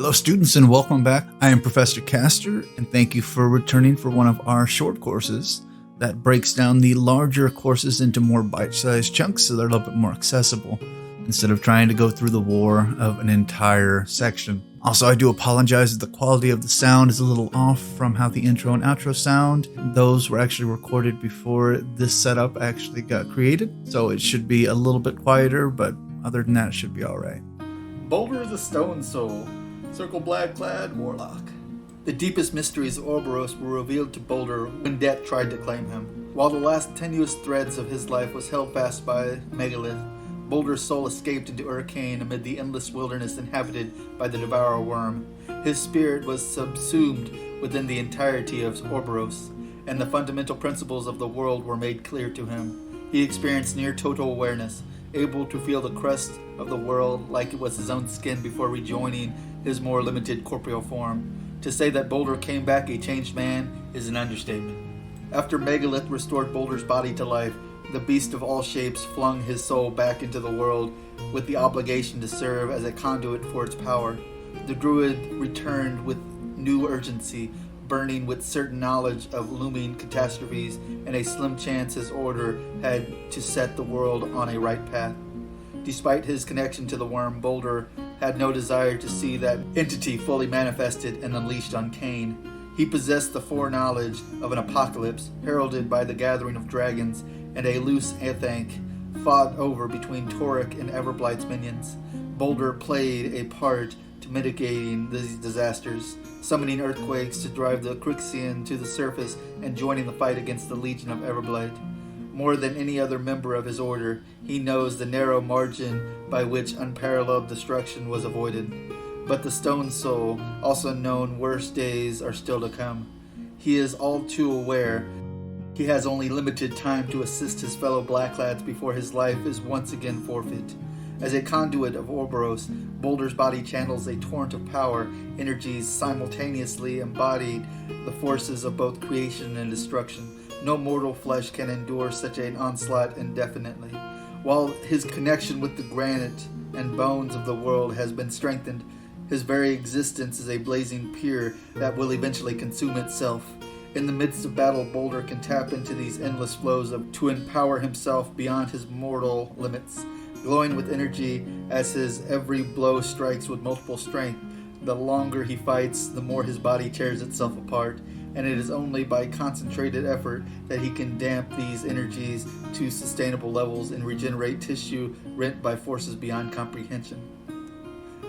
Hello students and welcome back. I am Professor Castor and thank you for returning for one of our short courses that breaks down the larger courses into more bite-sized chunks so they're a little bit more accessible instead of trying to go through the war of an entire section. Also, I do apologize if the quality of the sound is a little off from how the intro and outro sound. Those were actually recorded before this setup actually got created, so it should be a little bit quieter, but other than that it should be alright. Baldur the Stonesoul, Circle Black-clad Warlock. The deepest mysteries of Orboros were revealed to Baldur when death tried to claim him. While the last tenuous threads of his life was held fast by Megalith, Baldur's soul escaped into Arcane amid the endless wilderness inhabited by the Devourer Worm. His spirit was subsumed within the entirety of Orboros, and the fundamental principles of the world were made clear to him. He experienced near total awareness, able to feel the crust of the world like it was his own skin before rejoining his more limited corporeal form. To say that Baldur came back a changed man is an understatement. After Megalith restored Baldur's body to life, the beast of all shapes flung his soul back into the world with the obligation to serve as a conduit for its power. The druid returned with new urgency, burning with certain knowledge of looming catastrophes and a slim chance his order had to set the world on a right path. Despite his connection to the worm, Baldur had no desire to see that entity fully manifested and unleashed on Cain. He possessed the foreknowledge of an apocalypse heralded by the gathering of dragons and a loose Athank fought over between Torek and Everblight's minions. Baldur played a part to mitigating these disasters, summoning earthquakes to drive the Crixian to the surface and joining the fight against the Legion of Everblight. More than any other member of his order, he knows the narrow margin by which unparalleled destruction was avoided. But the Stonesoul, also known worse days are still to come. He is all too aware he has only limited time to assist his fellow Blacklads before his life is once again forfeit. As a conduit of Orboros, Baldur's body channels a torrent of power, energies simultaneously embodied the forces of both creation and destruction. No mortal flesh can endure such an onslaught indefinitely. While his connection with the granite and bones of the world has been strengthened, his very existence is a blazing pier that will eventually consume itself. In the midst of battle, Baldur can tap into these endless flows to empower himself beyond his mortal limits. Glowing with energy as his every blow strikes with multiple strength, the longer he fights, the more his body tears itself apart, and it is only by concentrated effort that he can damp these energies to sustainable levels and regenerate tissue rent by forces beyond comprehension.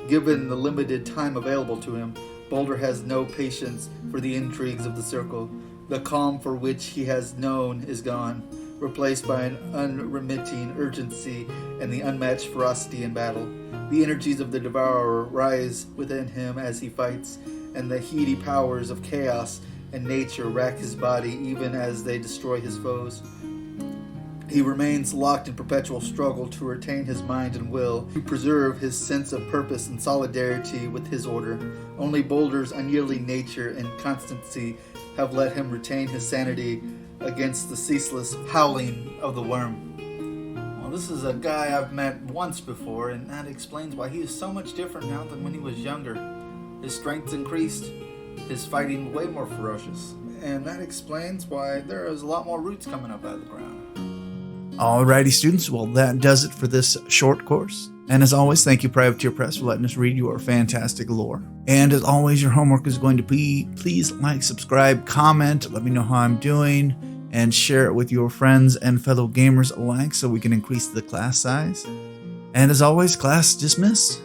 Given the limited time available to him, Baldur has no patience for the intrigues of the circle. The calm for which he has known is gone, replaced by an unremitting urgency and the unmatched ferocity in battle. The energies of the Devourer rise within him as he fights, and the heady powers of chaos and nature rack his body even as they destroy his foes. He remains locked in perpetual struggle to retain his mind and will, to preserve his sense of purpose and solidarity with his order. Only Baldur's unyielding nature and constancy have let him retain his sanity against the ceaseless howling of the worm. Well, this is a guy I've met once before, and that explains why he is so much different now than when he was younger. His strength's increased, his fighting way more ferocious, and that explains why there is a lot more roots coming up out of the ground. Alrighty students, well that does it for this short course. And as always, thank you Privateer Press for letting us read your fantastic lore. And as always, your homework is going to be, please like, subscribe, comment, let me know how I'm doing, and share it with your friends and fellow gamers alike so we can increase the class size. And as always, class dismissed.